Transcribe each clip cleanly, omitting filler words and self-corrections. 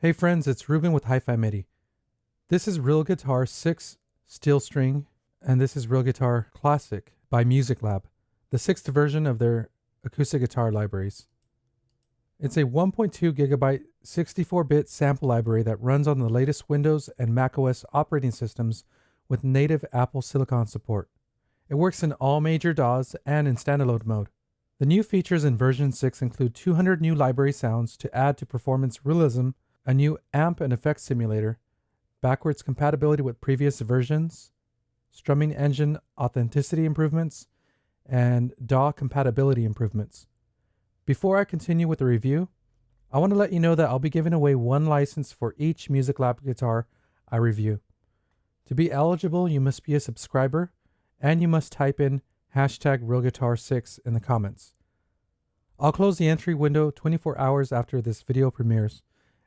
Hey friends, it's Ruben with Hi-Fi MIDI. This is RealGuitar 6 steel string, and this is RealGuitar Classic by MusicLab, the 6th version of their acoustic guitar libraries. It's a 1.2 gigabyte 64-bit sample library that runs on the latest Windows and macOS operating systems with native Apple Silicon support. It works in all major DAWs and in standalone mode. The new features in version 6 include 200 new library sounds to add to performance realism, a new amp and effects simulator, backwards compatibility with previous versions, strumming engine authenticity improvements, and DAW compatibility improvements. Before I continue with the review, I want to let you know that I'll be giving away one license for each MusicLab guitar I review. To be eligible, you must be a subscriber, and you must type in #RealGuitar6 in the comments. I'll close the entry window 24 hours after this video premieres,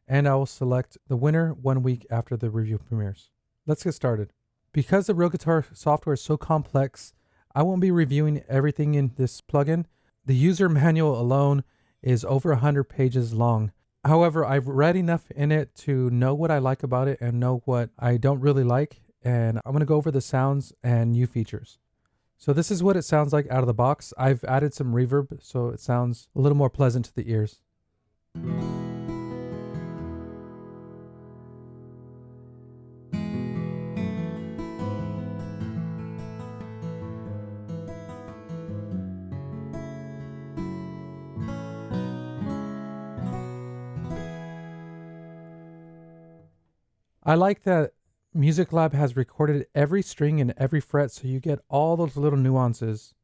and I will select the winner 1 week after the review premieres. Let's get started. Because the RealGuitar software is so complex, I won't be reviewing everything in this plugin. The user manual alone is over 100 pages long. However, I've read enough in it to know what I like about it and know what I don't really like, and I'm going to go over the sounds and new features. So this is what it sounds like out of the box. I've added some reverb so it sounds a little more pleasant to the ears. I like that MusicLab has recorded every string and every fret, so you get all those little nuances.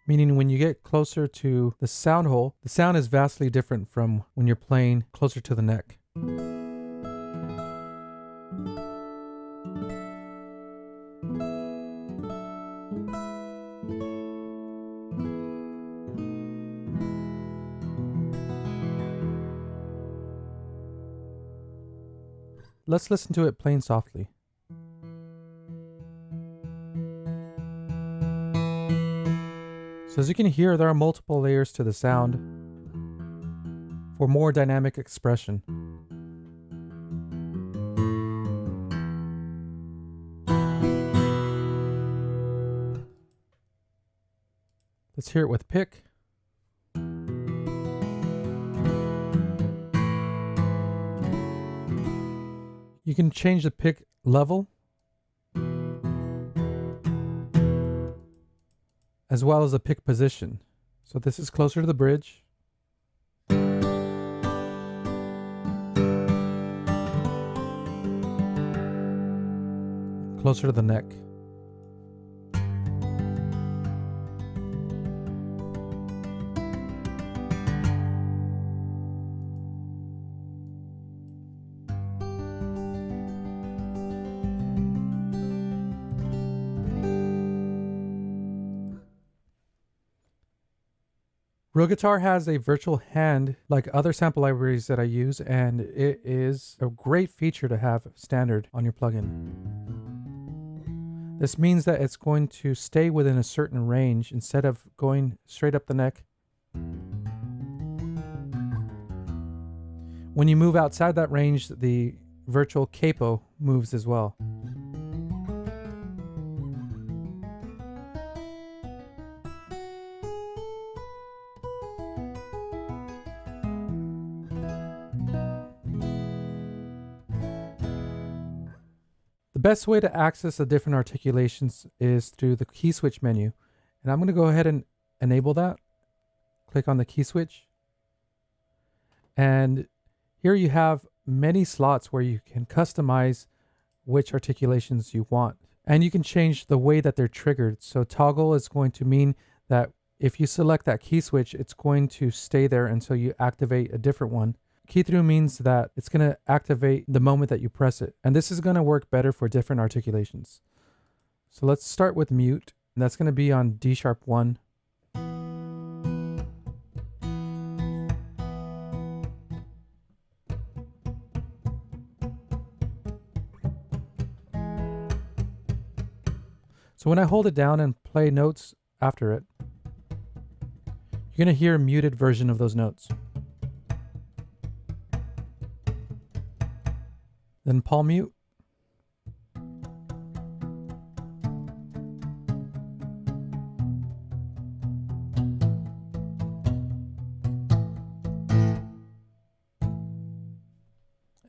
Meaning when you get closer to the sound hole, the sound is vastly different from when you're playing closer to the neck. Let's listen to it playing softly. So as you can hear, there are multiple layers to the sound for more dynamic expression. Let's hear it with pick. You can change the pick level as well as the pick position. So this is closer to the bridge. Closer to the neck. RealGuitar has a virtual hand like other sample libraries that I use, and it is a great feature to have standard on your plugin. This means that it's going to stay within a certain range instead of going straight up the neck. When you move outside that range, the virtual capo moves as well. The best way to access the different articulations is through the key switch menu. And I'm going to go ahead and enable that. Click on the key switch. And here you have many slots where you can customize which articulations you want. And you can change the way that they're triggered. So toggle is going to mean that if you select that key switch, it's going to stay there until you activate a different one. Key through means that it's going to activate the moment that you press it. And this is going to work better for different articulations. So let's start with mute. And that's going to be on D#1. So when I hold it down and play notes after it, You're going to hear a muted version of those notes. Then palm mute.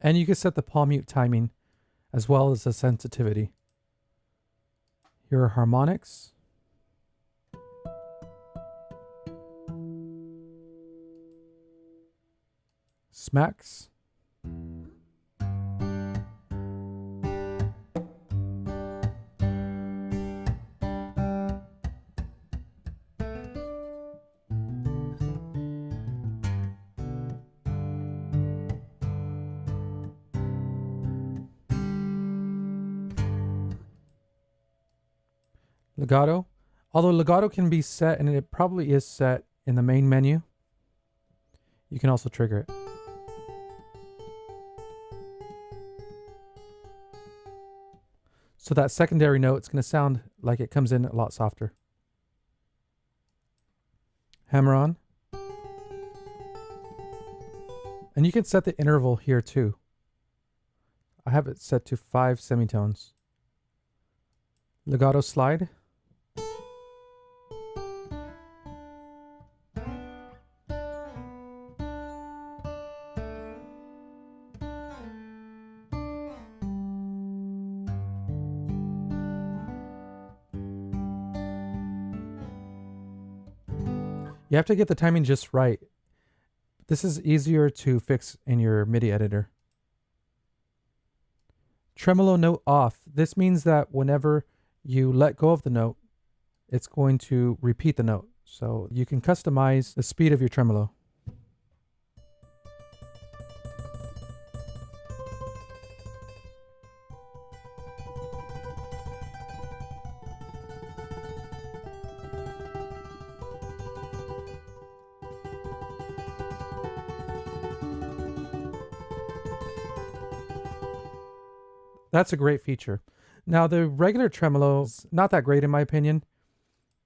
And you can set the palm mute timing as well as the sensitivity. Here are harmonics. Smacks. Legato. Although legato can be set, and it probably is set in the main menu, you can also trigger it. So that secondary note, it's going to sound like it comes in a lot softer. Hammer on. And you can set the interval here too. I have it set to 5 semitones. Legato slide. You have to get the timing just right. This is easier to fix in your MIDI editor. Tremolo note off. This means that whenever you let go of the note, it's going to repeat the note. So you can customize the speed of your tremolo. That's a great feature. Now the regular tremolo is not that great in my opinion.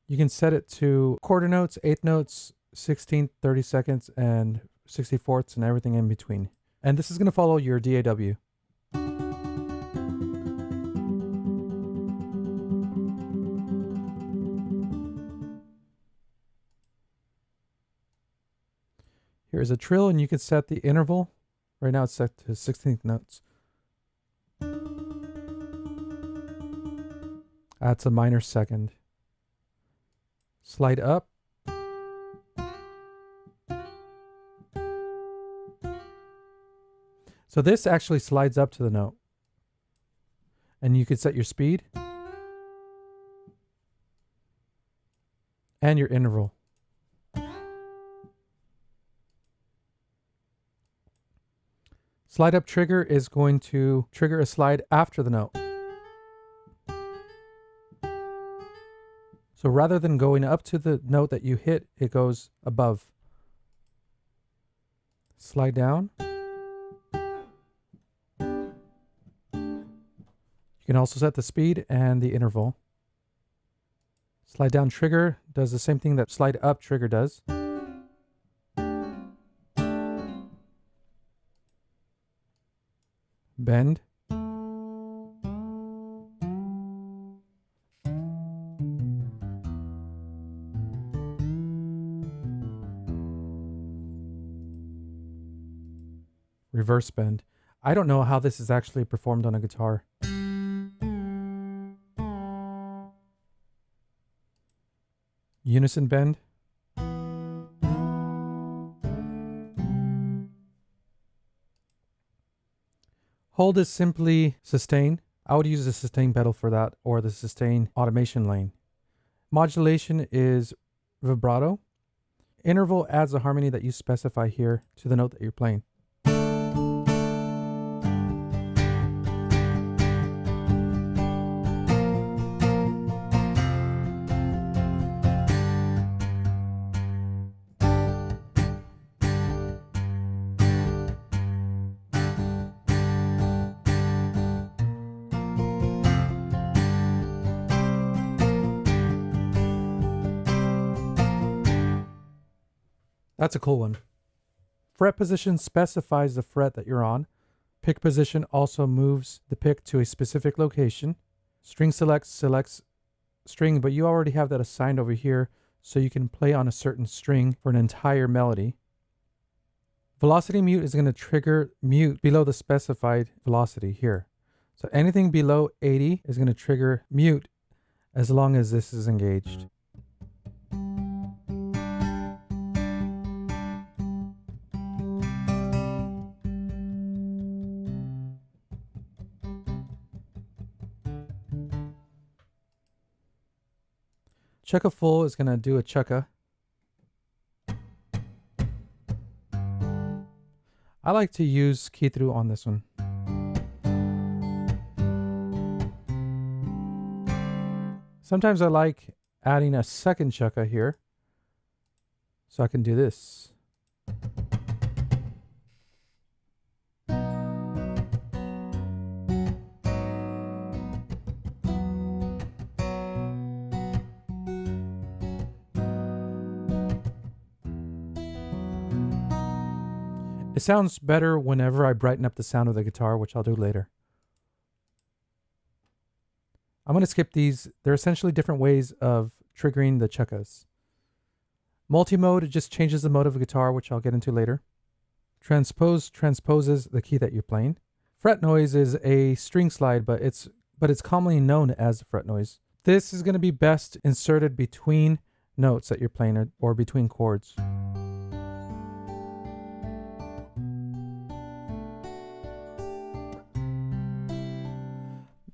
You can set it to quarter notes, eighth notes, 16th, 32nds, and 64ths, and everything in between. And this is going to follow your DAW. Here's a trill, and you can set the interval. Right now it's set to 16th notes. That's a minor second. Slide up. So this actually slides up to the note. And you can set your speed and your interval. Slide up trigger is going to trigger a slide after the note. So rather than going up to the note that you hit, it goes above. Slide down. You can also set the speed and the interval. Slide down trigger does the same thing that slide up trigger does. Bend. Reverse bend. I don't know how this is actually performed on a guitar. Unison bend. Hold is simply sustain. I would use the sustain pedal for that, or the sustain automation lane. Modulation is vibrato. Interval adds a harmony that you specify here to the note that you're playing. That's a cool one. Fret position specifies the fret that you're on. Pick position also moves the pick to a specific location. String select selects string, but you already have that assigned over here, so you can play on a certain string for an entire melody. Velocity mute is going to trigger mute below the specified velocity here. So anything below 80 is going to trigger mute as long as this is engaged. Chukka full is going to do a chukka. I like to use key through on this one. Sometimes I like adding a second chukka here, so I can do this. It sounds better whenever I brighten up the sound of the guitar, which I'll do later. I'm going to skip these. They're essentially different ways of triggering the chukkas. Multi-mode just changes the mode of a guitar, which I'll get into later. Transpose transposes the key that you're playing. Fret noise is a string slide, but it's commonly known as fret noise. This is going to be best inserted between notes that you're playing or between chords.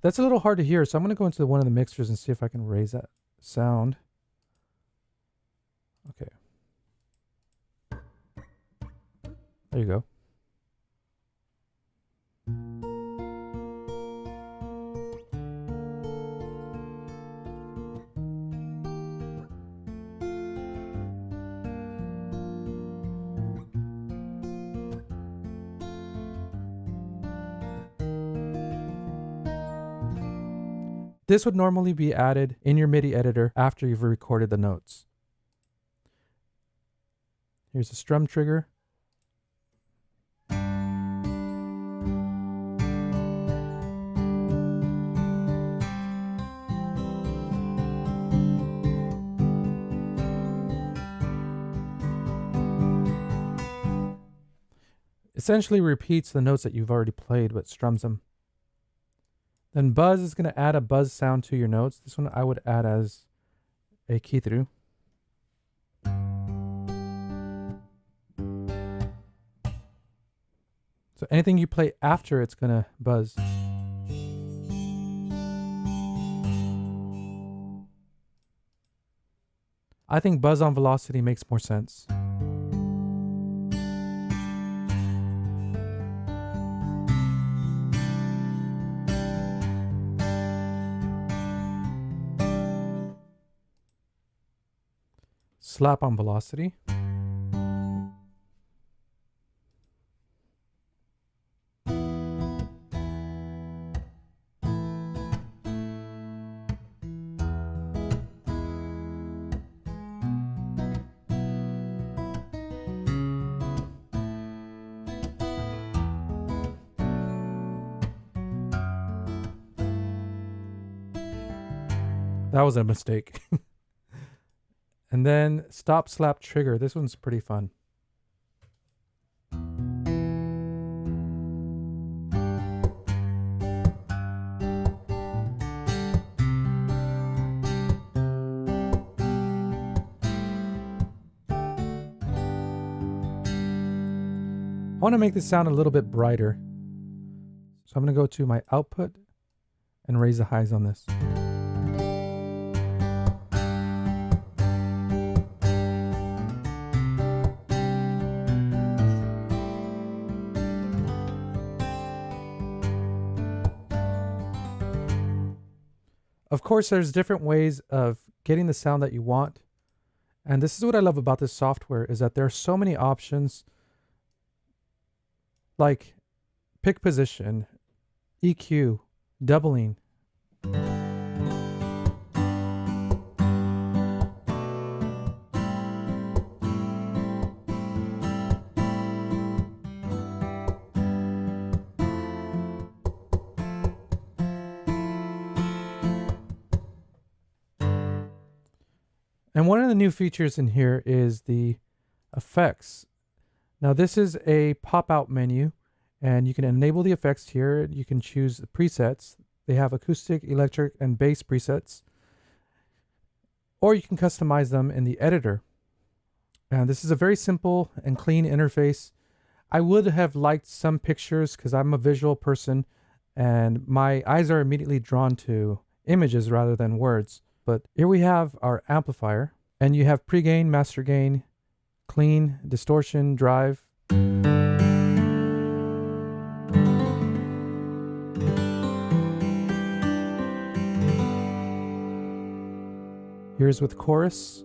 That's a little hard to hear, so I'm going to go into one of the mixers and see if I can raise that sound. Okay. There you go. This would normally be added in your MIDI editor after you've recorded the notes. Here's a strum trigger. Essentially repeats the notes that you've already played, but strums them. Then buzz is going to add a buzz sound to your notes. This one I would add as a key through. So anything you play after, it's going to buzz. I think buzz on velocity makes more sense. Slap on velocity. That was a mistake. And then stop slap trigger. This one's pretty fun. I want to make this sound a little bit brighter. So I'm going to go to my output and raise the highs on this. Of course, there's different ways of getting the sound that you want. And this is what I love about this software, is that there are so many options, like pick position, EQ, doubling. And one of the new features in here is the effects. Now this is a pop-out menu, and you can enable the effects here. You can choose the presets. They have acoustic, electric, and bass presets. Or you can customize them in the editor. And this is a very simple and clean interface. I would have liked some pictures because I'm a visual person and my eyes are immediately drawn to images rather than words. But here we have our amplifier, and you have pre-gain, master gain, clean, distortion, drive. Here's with chorus.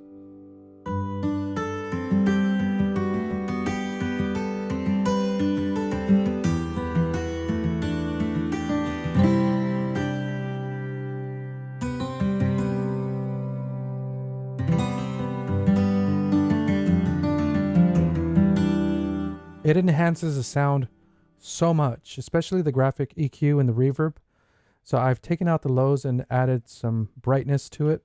It enhances the sound so much, especially the graphic EQ and the reverb. So I've taken out the lows and added some brightness to it.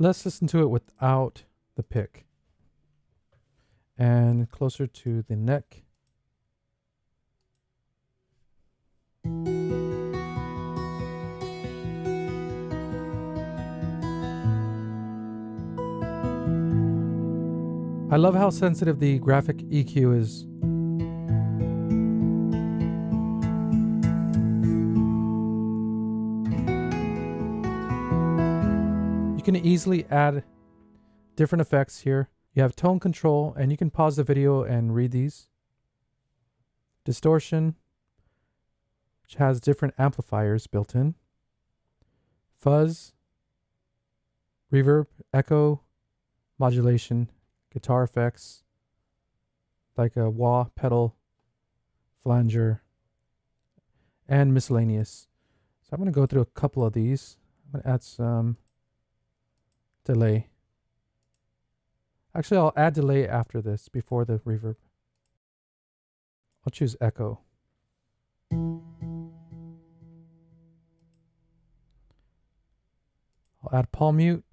Let's listen to it without the pick. And closer to the neck. I love how sensitive the graphic EQ is. You can easily add different effects here. You have tone control, and you can pause the video and read these. Distortion, which has different amplifiers built in. Fuzz, reverb, echo, modulation, guitar effects, like a wah, pedal, flanger, and miscellaneous. So I'm going to go through a couple of these. I'm going to add some delay. Actually, I'll add delay after this, before the reverb. I'll choose echo. I'll add palm mute.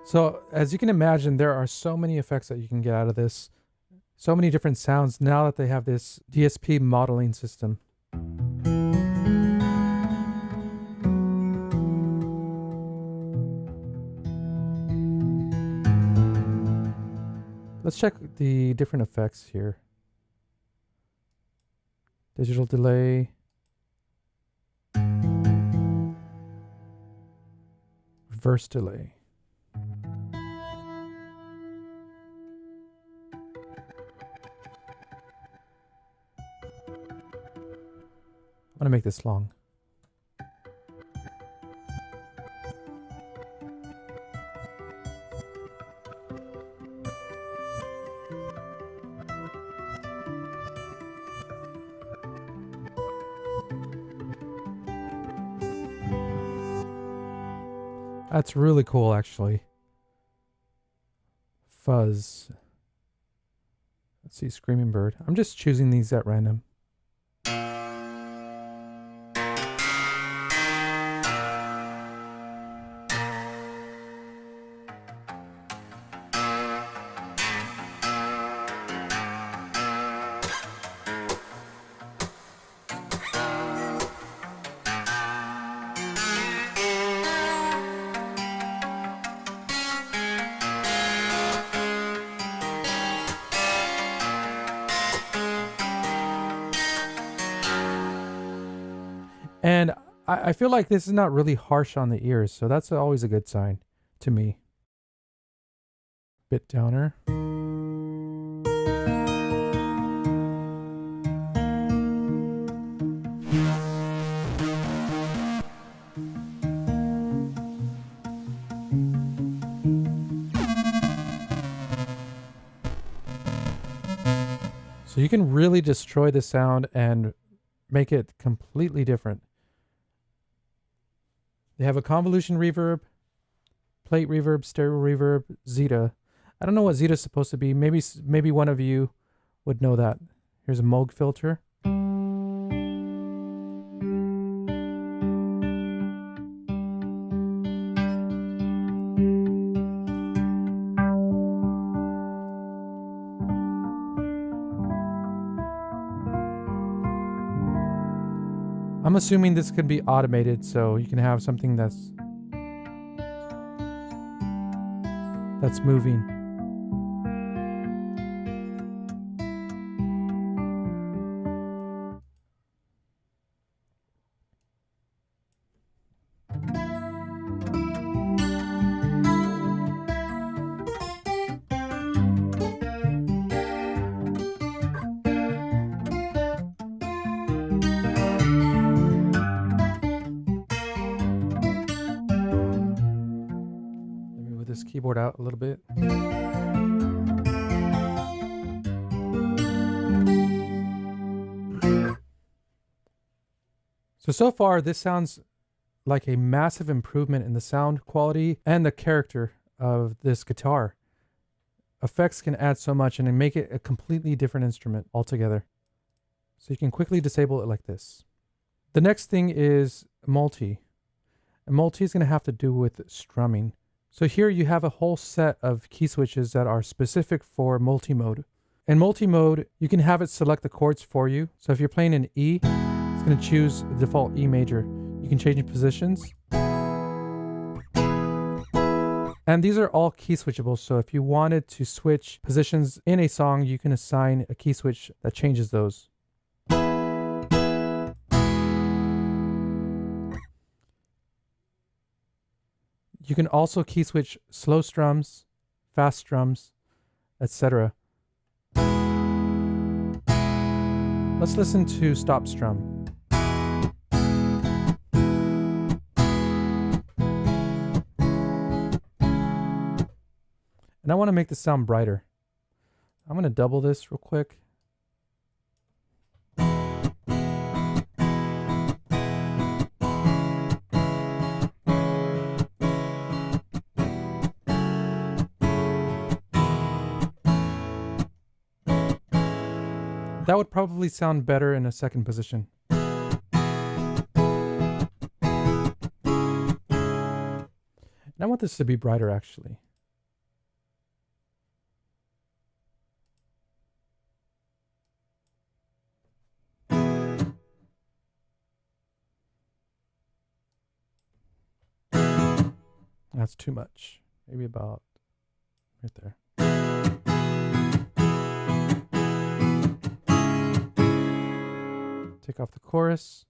So as you can imagine, there are so many effects that you can get out of this. So many different sounds now that they have this DSP modeling system. Let's check the different effects here. Digital delay. Reverse delay. I'm going to make this long. That's really cool, actually. Fuzz. Let's see, Screaming Bird. I'm just choosing these at random. And I feel like this is not really harsh on the ears, so that's always a good sign to me. Bit downer. So you can really destroy the sound and make it completely different. They have a convolution reverb, plate reverb, stereo reverb, Zeta. I don't know what Zeta is supposed to be. Maybe one of you would know that. Here's a Moog filter. I'm assuming this could be automated, so you can have something that's moving. This keyboard out a little bit. So far this sounds like a massive improvement in the sound quality and the character of this guitar. Effects can add so much and make it a completely different instrument altogether. So you can quickly disable it like this. The next thing is multi. And multi is going to have to do with strumming. So here you have a whole set of key switches that are specific for multi-mode. In multi-mode, you can have it select the chords for you. So if you're playing an E, it's going to choose the default E major. You can change positions. And these are all key switchable. So if you wanted to switch positions in a song, you can assign a key switch that changes those. You can also key switch slow strums, fast strums, etc. Let's listen to stop strum. And I want to make this sound brighter. I'm going to double this real quick. That would probably sound better in a second position. And I want this to be brighter actually. That's too much. Maybe about right there. Take off the chorus.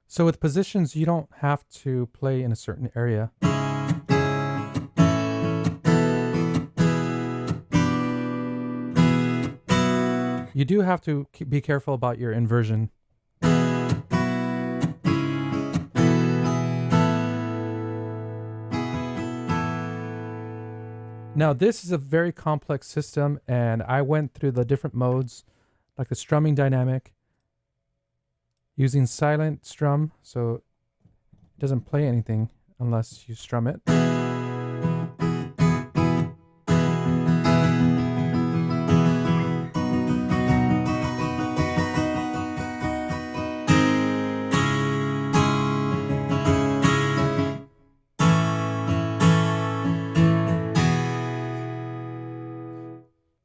So with positions, you don't have to play in a certain area. You do have to be careful about your inversion. Now this is a very complex system, and I went through the different modes, like the strumming dynamic, using silent strum, so it doesn't play anything unless you strum it.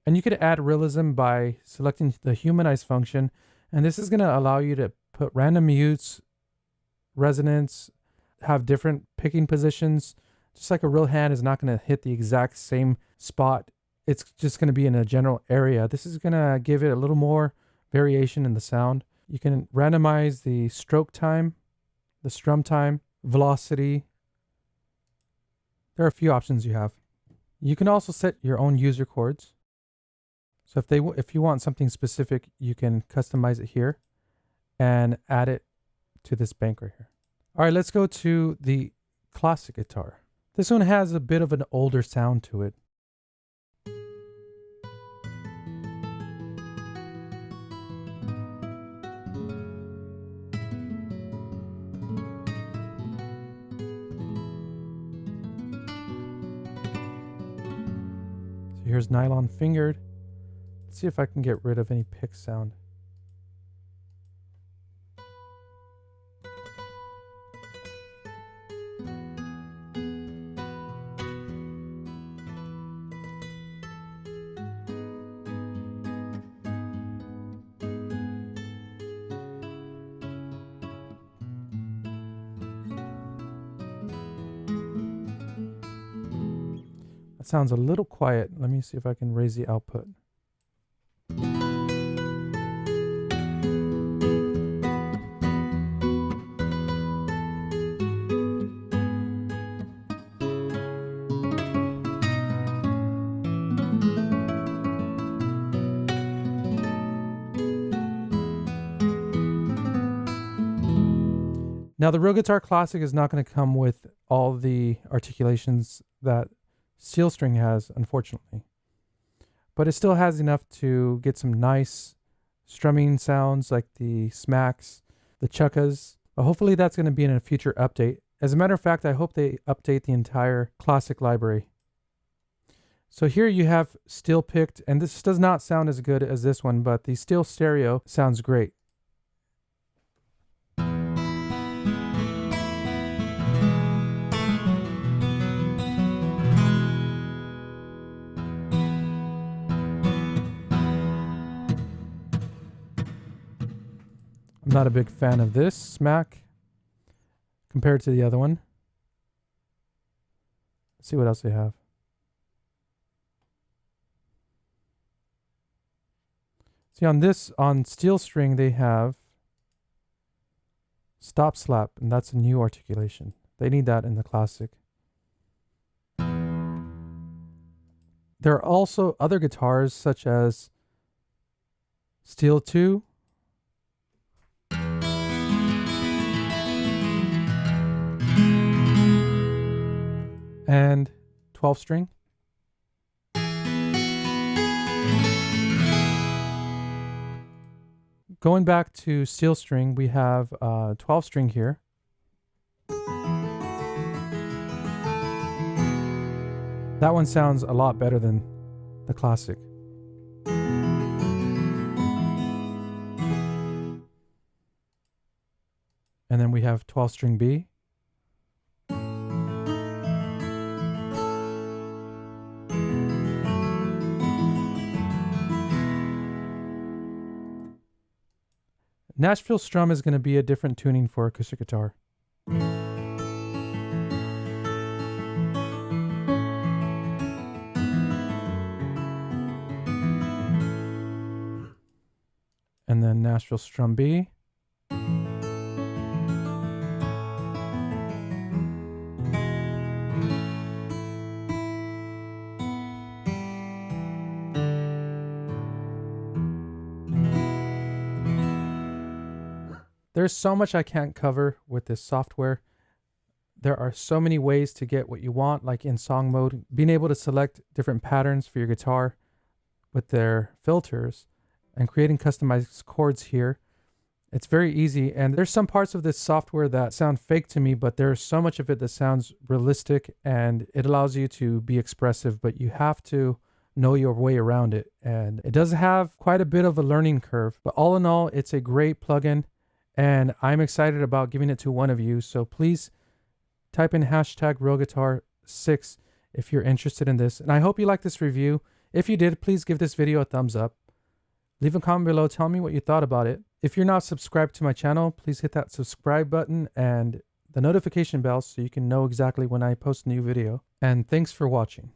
And you could add realism by selecting the humanize function. And this is going to allow you to put random mutes, resonance, have different picking positions. Just like a real hand is not going to hit the exact same spot. It's just going to be in a general area. This is going to give it a little more variation in the sound. You can randomize the stroke time, the strum time, velocity. There are a few options you have. You can also set your own user chords. So if you want something specific, you can customize it here and add it to this bank right here. All right, let's go to the classic guitar. This one has a bit of an older sound to it. So here's nylon fingered. Let's see if I can get rid of any pick sound. That sounds a little quiet. Let me see if I can raise the output. Now the RealGuitar Classic is not going to come with all the articulations that Steel String has, unfortunately. But it still has enough to get some nice strumming sounds like the smacks, the chuckas. But hopefully that's going to be in a future update. As a matter of fact, I hope they update the entire classic library. So here you have steel picked, and this does not sound as good as this one, but the steel stereo sounds great. I'm not a big fan of this smack compared to the other one. Let's see what else they have. See, on steel string, they have stop slap, and that's a new articulation. They need that in the classic. There are also other guitars such as Steel 2, and 12 string. Going back to steel string, we have 12 string here. That one sounds a lot better than the classic. And then we have 12 string B. Nashville strum is going to be a different tuning for acoustic guitar. And then Nashville strum B. There's so much I can't cover with this software. There are so many ways to get what you want, like in song mode, being able to select different patterns for your guitar with their filters and creating customized chords here. It's very easy, and there's some parts of this software that sound fake to me, but there's so much of it that sounds realistic, and it allows you to be expressive, but you have to know your way around it. And it does have quite a bit of a learning curve, but all in all, it's a great plugin. And I'm excited about giving it to one of you. So please type in hashtag RealGuitar6 if you're interested in this. And I hope you like this review. If you did, please give this video a thumbs up. Leave a comment below, tell me what you thought about it. If you're not subscribed to my channel, please hit that subscribe button and the notification bell so you can know exactly when I post a new video. And thanks for watching.